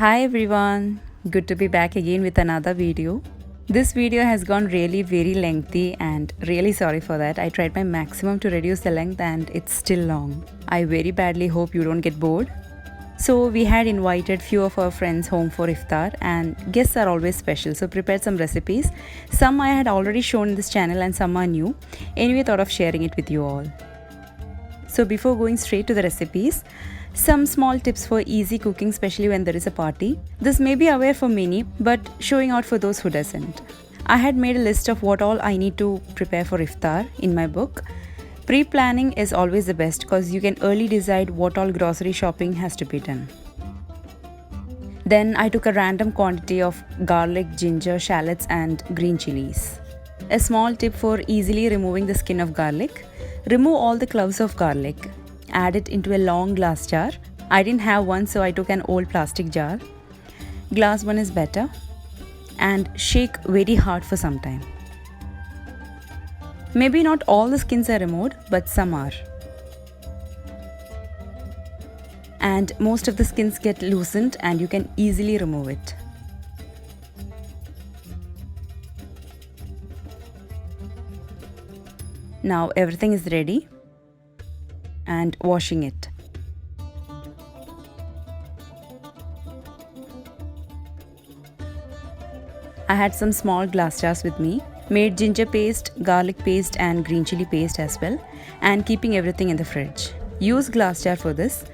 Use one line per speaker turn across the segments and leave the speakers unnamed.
Hi everyone, good to be back again with another video. This video has gone really very lengthy and really sorry for that. I tried my maximum to reduce the length and it's still long. I very badly hope you don't get bored. So we had invited few of our friends home for iftar and guests are always special, so prepared some recipes. Some I had already shown in this channel and some are new. Anyway, thought of sharing it with you all. So before going straight to the recipes, some small tips for easy cooking, especially when there is a party. This may be aware for many, but showing out for those who doesn't. I had made a list of what all I need to prepare for iftar in my book. Pre-planning is always the best because you can early decide what all grocery shopping has to be done. Then I took a random quantity of garlic, ginger, shallots and green chilies. A small tip for easily removing the skin of garlic. Remove all the cloves of garlic. Add it into a long glass jar. I didn't have one, so I took an old plastic jar. Glass one is better. And shake very hard for some time. Maybe not all the skins are removed, but some are. And most of the skins get loosened and you can easily remove it. Now everything is ready and washing it. I had some small glass jars with me, made ginger paste, garlic paste and green chili paste as well, and keeping everything in the fridge. Use glass jar for this.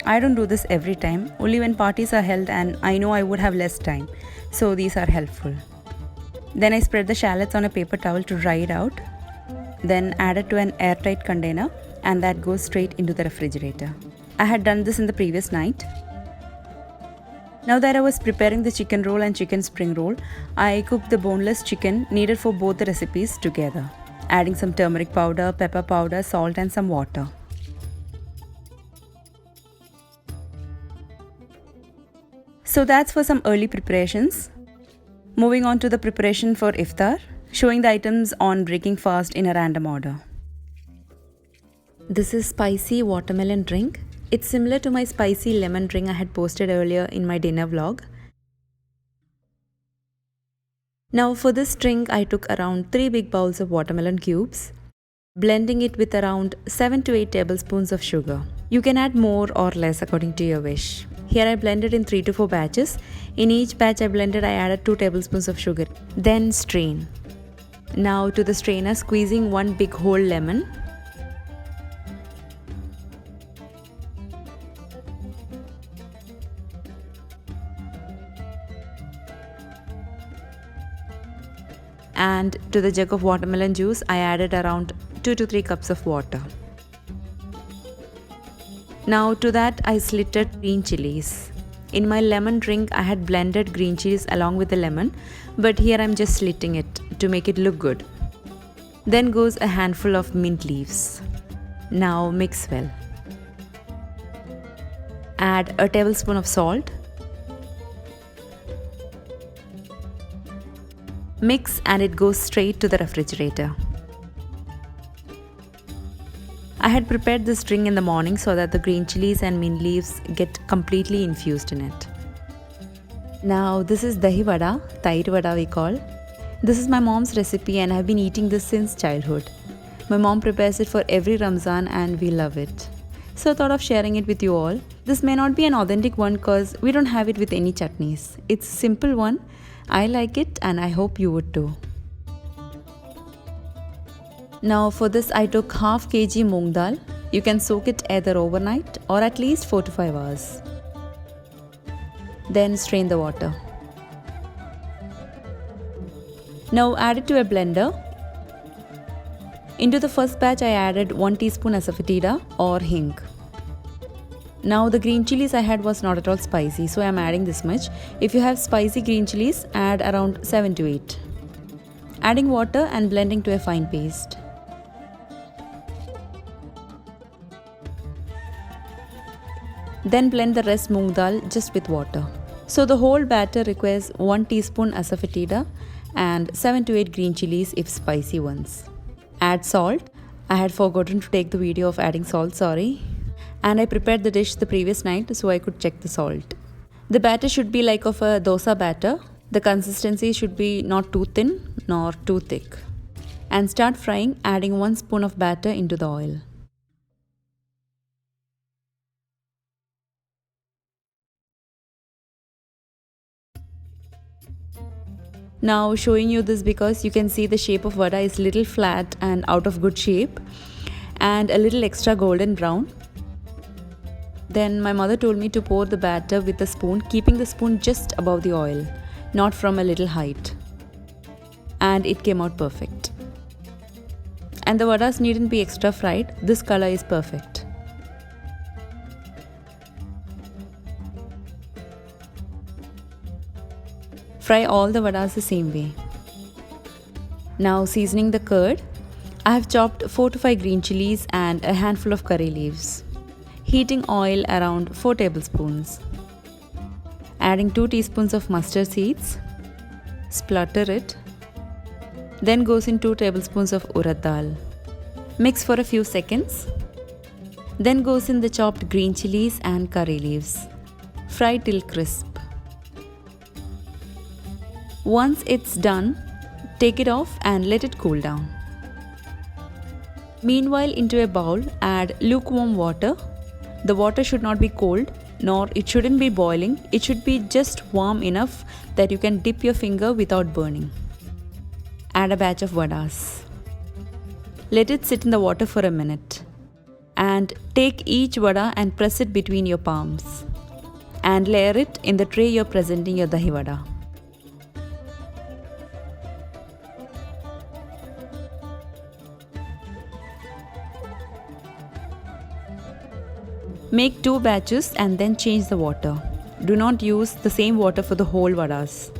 I don't do this every time, only when parties are held and I know I would have less time, so these are helpful. Then I spread the shallots on a paper towel to dry it out. Then add it to an airtight container and that goes straight into the refrigerator. I had done this in the previous night. Now that I was preparing the chicken roll and chicken spring roll, I cooked the boneless chicken needed for both the recipes together, adding some turmeric powder, pepper powder, salt and some water. So that's for some early preparations. Moving on to the preparation for iftar, showing the items on breaking fast in a random order. This is spicy watermelon drink. It's similar to my spicy lemon drink I had posted earlier in my dinner vlog. Now for this drink I took around 3 big bowls of watermelon cubes, blending it with around 7 to 8 tablespoons of sugar. You can add more or less according to your wish. Here I blended in 3 to 4 batches. In each batch I added 2 tablespoons of sugar. Then strain. Now to the strainer, squeezing one big whole lemon. And to the jug of watermelon juice, I added around 2 to 3 cups of water. Now to that I slitted green chilies. In my lemon drink I had blended green chilies along with the lemon, but here I'm just slitting it to make it look good. Then goes a handful of mint leaves. Now mix well. Add a tablespoon of salt. Mix and it goes straight to the refrigerator. I had prepared this drink in the morning so that the green chilies and mint leaves get completely infused in it. Now this is dahi vada, vada we call. This is my mom's recipe and I have been eating this since childhood. My mom prepares it for every Ramzan and we love it. So I thought of sharing it with you all. This may not be an authentic one because we don't have it with any chutneys. It's a simple one. I like it and I hope you would too. Now for this I took half kg Moong Dal. You can soak it either overnight or at least 4 to 5 hours. Then strain the water. Now add it to a blender. Into the first batch I added 1 teaspoon Asafoetida or Hing. Now the green chilies I had was not at all spicy, so I am adding this much. If you have spicy green chilies, add around 7 to 8. Adding water and blending to a fine paste. Then blend the rest Moong Dal just with water. So the whole batter requires 1 teaspoon Asafoetida and 7 to 8 green chilies if spicy ones. Add salt. I had forgotten to take the video of adding salt, sorry. And I prepared the dish the previous night so I could check the salt. The batter should be like of a dosa batter. The consistency should be not too thin nor too thick. And start frying, adding 1 spoon of batter into the oil. Now showing you this because you can see the shape of vada is little flat and out of good shape and a little extra golden brown. Then my mother told me to pour the batter with a spoon, keeping the spoon just above the oil, not from a little height. And it came out perfect. And the vadas needn't be extra fried, this color is perfect. Fry all the vadas the same way. Now seasoning the curd, I have chopped 4 to 5 green chillies and a handful of curry leaves. Heating oil around 4 tablespoons. Adding 2 teaspoons of mustard seeds. Splutter it. Then goes in 2 tablespoons of Urad dal. Mix for a few seconds. Then goes in the chopped green chillies and curry leaves. Fry till crisp. Once it's done, take it off and let it cool down. Meanwhile, into a bowl, add lukewarm water. The water should not be cold, nor it shouldn't be boiling. It should be just warm enough that you can dip your finger without burning. Add a batch of vadas. Let it sit in the water for a minute. And take each vada and press it between your palms. And layer it in the tray you're presenting your dahi vada. Make 2 batches and then change the water. Do not use the same water for the whole vadas.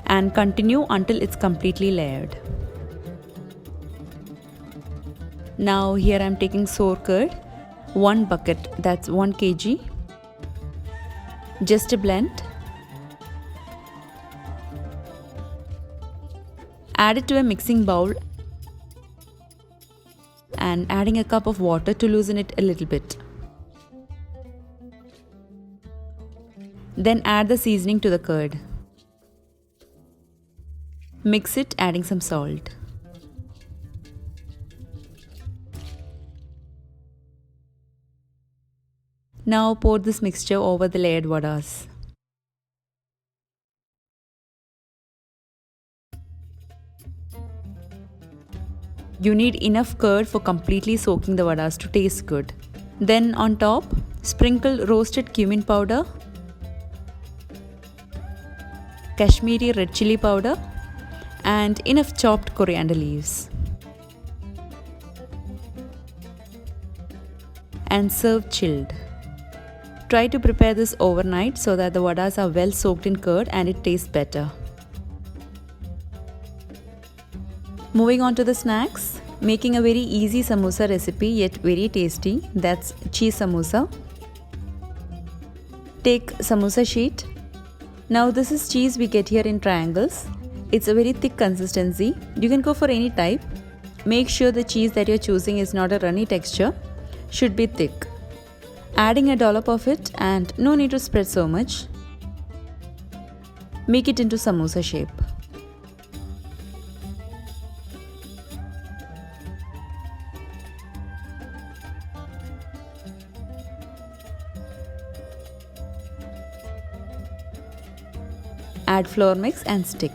And continue until it's completely layered. Now here I am taking sour curd, 1 bucket, that's 1 kg. Just a blend. Add it to a mixing bowl and adding a cup of water to loosen it a little bit. Then add the seasoning to the curd. Mix it, adding some salt. Now pour this mixture over the layered vadas. You need enough curd for completely soaking the vadas to taste good. Then on top, sprinkle roasted cumin powder, Kashmiri red chilli powder, and enough chopped coriander leaves. And serve chilled. Try to prepare this overnight so that the vadas are well soaked in curd and it tastes better. Moving on to the snacks, making a very easy samosa recipe yet very tasty, that's cheese samosa. Take samosa sheet. Now this is cheese we get here in triangles. It's a very thick consistency. You can go for any type. Make sure the cheese that you're choosing is not a runny texture, should be thick. Adding a dollop of it and no need to spread so much. Make it into samosa shape. Add flour mix and stick.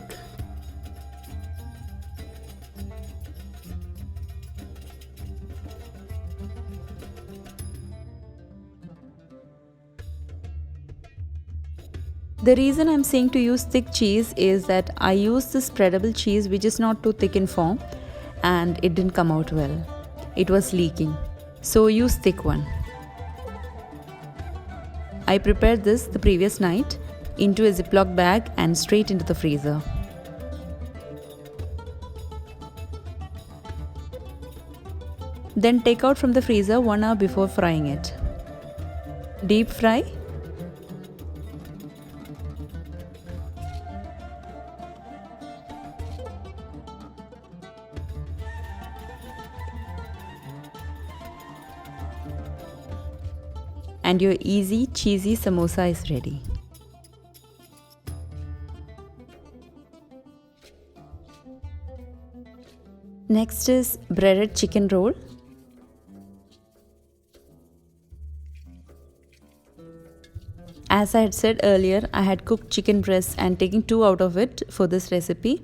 The reason I'm saying to use thick cheese is that I used this spreadable cheese which is not too thick in form and it didn't come out well. It was leaking. So use thick one. I prepared this the previous night into a Ziploc bag and straight into the freezer. Then take out from the freezer 1 hour before frying it. Deep fry. and your easy cheesy samosa is ready. Next is breaded chicken roll. As I had said earlier, I had cooked chicken breast and taking 2 out of it for this recipe.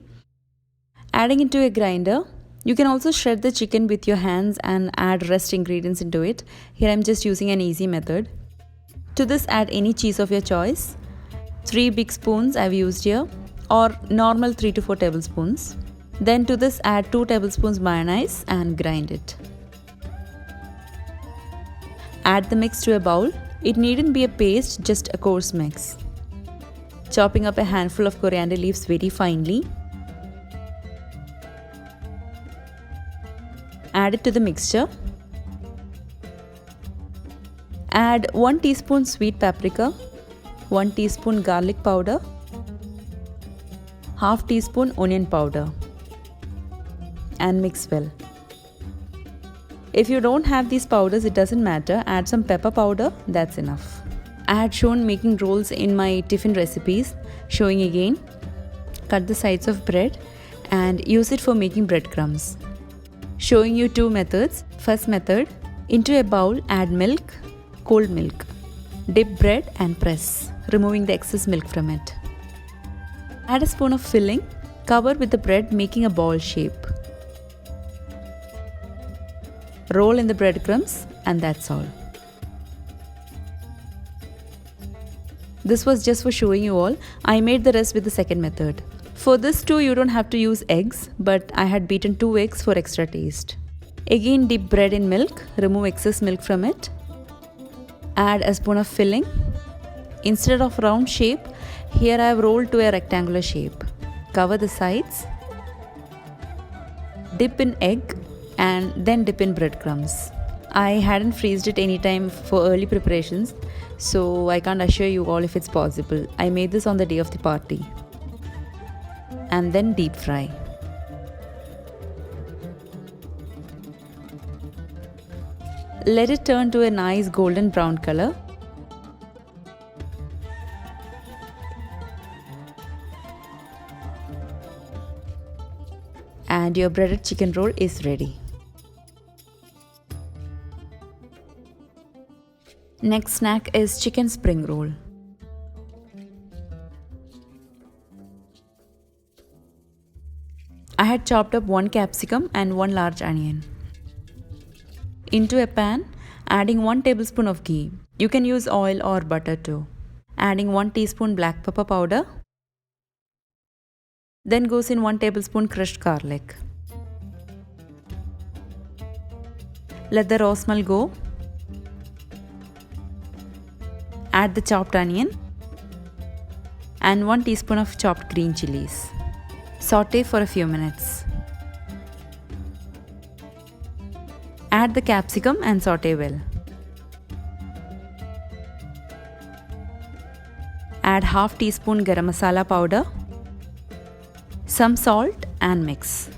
Adding into a grinder. You can also shred the chicken with your hands and add rest ingredients into it. Here I am just using an easy method. To this add any cheese of your choice. 3 big spoons I have used here, or normal 3 to 4 tablespoons. Then to this add 2 tablespoons mayonnaise and grind it. Add the mix to a bowl. It needn't be a paste, just a coarse mix. Chopping up a handful of coriander leaves very finely. Add it to the mixture. Add 1 teaspoon sweet paprika, 1 teaspoon garlic powder, half teaspoon onion powder, and mix well. If you don't have these powders, it doesn't matter. Add some pepper powder, that's enough. I had shown making rolls in my tiffin recipes. Showing again. Cut the sides of bread and use it for making breadcrumbs. Showing you 2 methods. First method, into a bowl add milk, cold milk. Dip bread and press, removing the excess milk from it. Add a spoon of filling, cover with the bread making a ball shape. Roll in the breadcrumbs, and that's all. This was just for showing you all. I made the rest with the second method. For this too, you don't have to use eggs, but I had beaten 2 eggs for extra taste. Again dip bread in milk, remove excess milk from it. Add a spoon of filling. Instead of round shape, here I have rolled to a rectangular shape. Cover the sides. Dip in egg and then dip in breadcrumbs. I hadn't freezed it anytime for early preparations, so I can't assure you all if it's possible. I made this on the day of the party. And then deep fry. Let it turn to a nice golden brown color. And your breaded chicken roll is ready. Next snack is chicken spring roll. I had chopped up 1 capsicum and 1 large onion. Into a pan, adding 1 tablespoon of ghee. You can use oil or butter too. Adding 1 teaspoon black pepper powder. Then goes in 1 tablespoon crushed garlic. Let the raw smell go. Add the chopped onion and 1 teaspoon of chopped green chillies. Saute for a few minutes. Add the capsicum and saute well. Add half teaspoon garam masala powder, some salt and mix.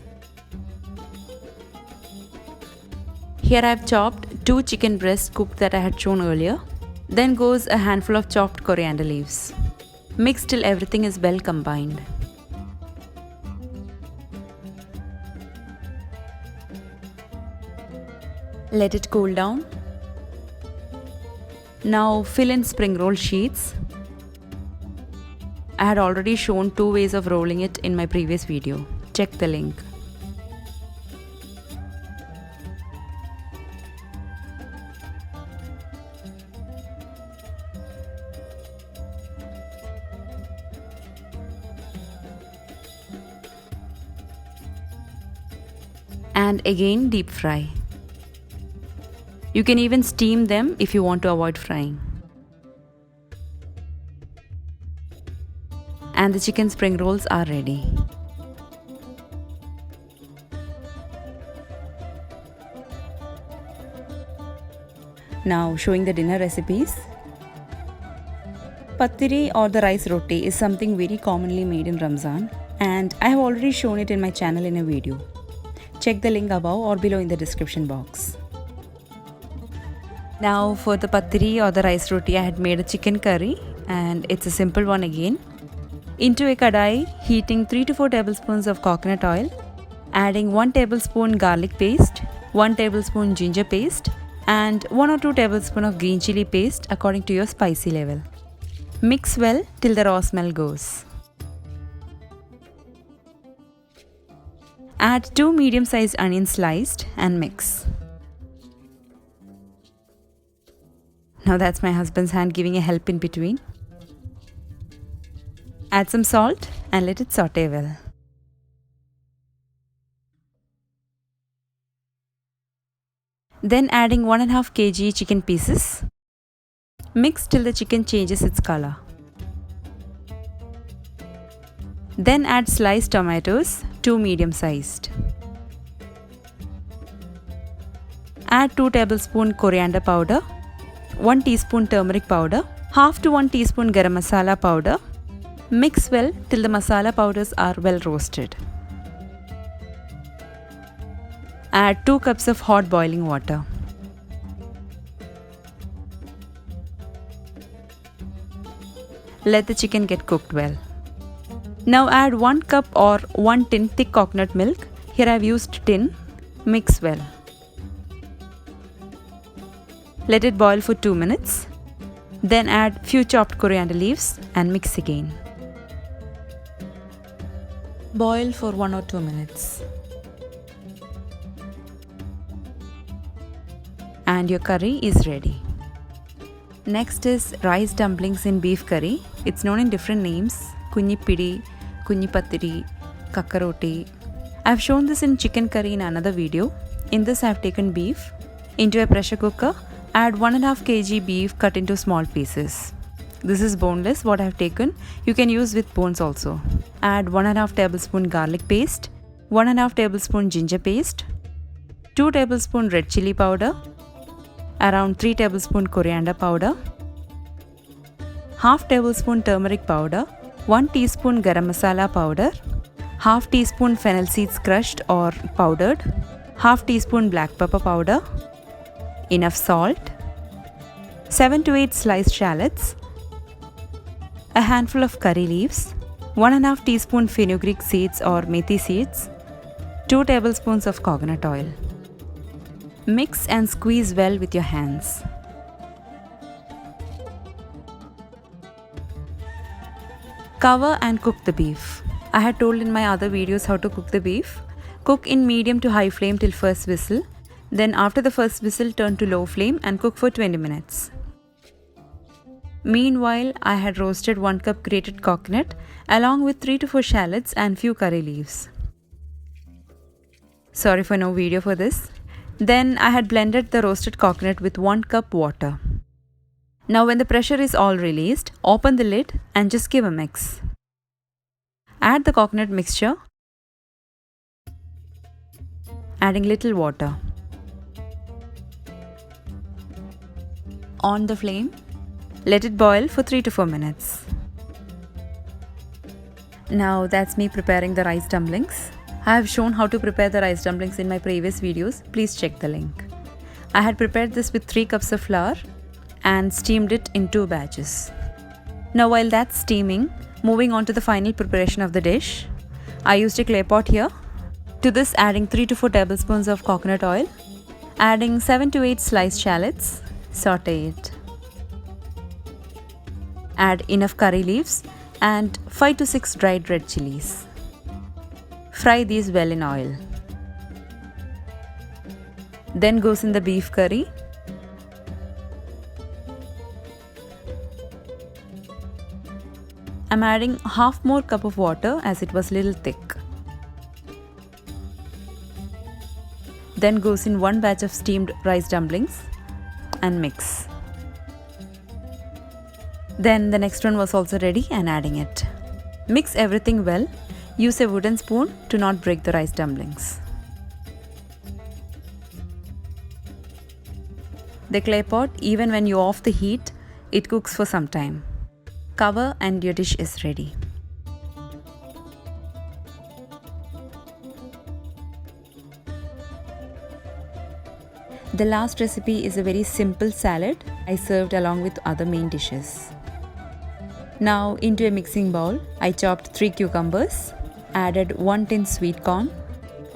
Here I have chopped 2 chicken breasts cooked that I had shown earlier. Then goes a handful of chopped coriander leaves. Mix till everything is well combined. Let it cool down. Now fill in spring roll sheets. I had already shown 2 ways of rolling it in my previous video. Check the link. And again deep fry. You can even steam them if you want to avoid frying. And the chicken spring rolls are ready. Now showing the dinner recipes. Patiri or the rice roti is something very commonly made in Ramzan, and I have already shown it in my channel in a video. Check the link above or below in the description box. Now for the patri or the rice roti, I had made a chicken curry and it's a simple one again. Into a kadai, heating 3 to 4 tablespoons of coconut oil, adding 1 tablespoon garlic paste, 1 tablespoon ginger paste and 1 or 2 tablespoons of green chili paste according to your spicy level. Mix well till the raw smell goes. Add 2 medium-sized onions sliced and mix. Now that's my husband's hand giving a help in between. Add some salt and let it saute well. Then adding 1.5 kg chicken pieces. Mix till the chicken changes its color. Then add sliced tomatoes, 2 medium-sized. Add 2 tablespoons coriander powder, 1 teaspoon turmeric powder, half to 1 teaspoon garam masala powder. Mix well till the masala powders are well roasted. Add 2 cups of hot boiling water. Let the chicken get cooked well. Now add 1 cup or 1 tin thick coconut milk. Here I have used tin. Mix well. Let it boil for 2 minutes. Then add few chopped coriander leaves and mix again. Boil for 1 or 2 minutes. And your curry is ready. Next is rice dumplings in beef curry. It's known in different names: kunni pidi, kunni patiri, kakkaroti. I have shown this in chicken curry in another video. In this I have taken beef. Into a pressure cooker, add 1.5 kg beef cut into small pieces. This is boneless what I have taken. You can use with bones also. Add 1.5 tablespoon garlic paste, 1.5 tablespoon ginger paste, 2 tablespoon red chili powder, around 3 tablespoon coriander powder, half tablespoon turmeric powder, 1 teaspoon garam masala powder, half teaspoon fennel seeds crushed or powdered, half teaspoon black pepper powder, enough salt, 7 to 8 sliced shallots, a handful of curry leaves, 1.5 teaspoon fenugreek seeds or methi seeds, 2 tablespoons of coconut oil. Mix and squeeze well with your hands. Cover and cook the beef. I had told in my other videos how to cook the beef. Cook in medium to high flame till first whistle. Then after the first whistle, turn to low flame and cook for 20 minutes. Meanwhile, I had roasted 1 cup grated coconut along with 3 to 4 shallots and few curry leaves. Sorry for no video for this. Then I had blended the roasted coconut with 1 cup water. Now when the pressure is all released, open the lid and just give a mix. Add the coconut mixture, adding little water. On the flame, let it boil for 3 to 4 minutes. Now that's me preparing the rice dumplings. I have shown how to prepare the rice dumplings in my previous videos. Please check the link. I had prepared this with 3 cups of flour and steamed it in 2 batches. Now while that's steaming, moving on to the final preparation of the dish, I used a clay pot here. To this adding 3 to 4 tablespoons of coconut oil, adding 7 to 8 sliced shallots, saute it. Add enough curry leaves and 5 to 6 dried red chillies. Fry these well in oil. Then goes in the beef curry. I'm adding half more cup of water as it was little thick. Then goes in 1 batch of steamed rice dumplings and mix. Then the next one was also ready and adding it. Mix everything well. Use a wooden spoon to not break the rice dumplings. The clay pot, even when you off the heat, it cooks for some time. Cover and your dish is ready. The last recipe is a very simple salad I served along with other main dishes. Now into a mixing bowl, I chopped 3 cucumbers, added 1 tin sweet corn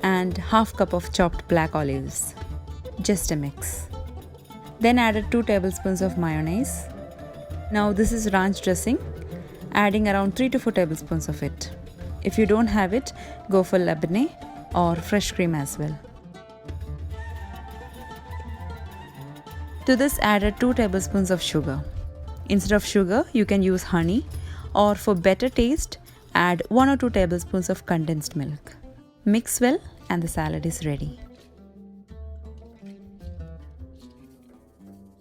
and half cup of chopped black olives. Just a mix. Then added 2 tablespoons of mayonnaise. Now this is ranch dressing, adding around 3 to 4 tablespoons of it. If you don't have it, go for Lebanese or fresh cream as well. To this added 2 tablespoons of sugar. Instead of sugar, you can use honey, or for better taste, add 1 or 2 tablespoons of condensed milk. Mix well and the salad is ready.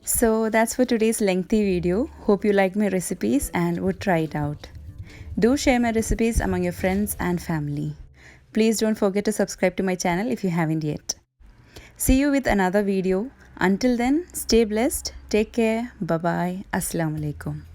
So that's for today's lengthy video. Hope you like my recipes and would try it out. Do share my recipes among your friends and family. Please don't forget to subscribe to my channel if you haven't yet. See you with another video. Until then, stay blessed, take care, bye bye, Assalamu alaikum.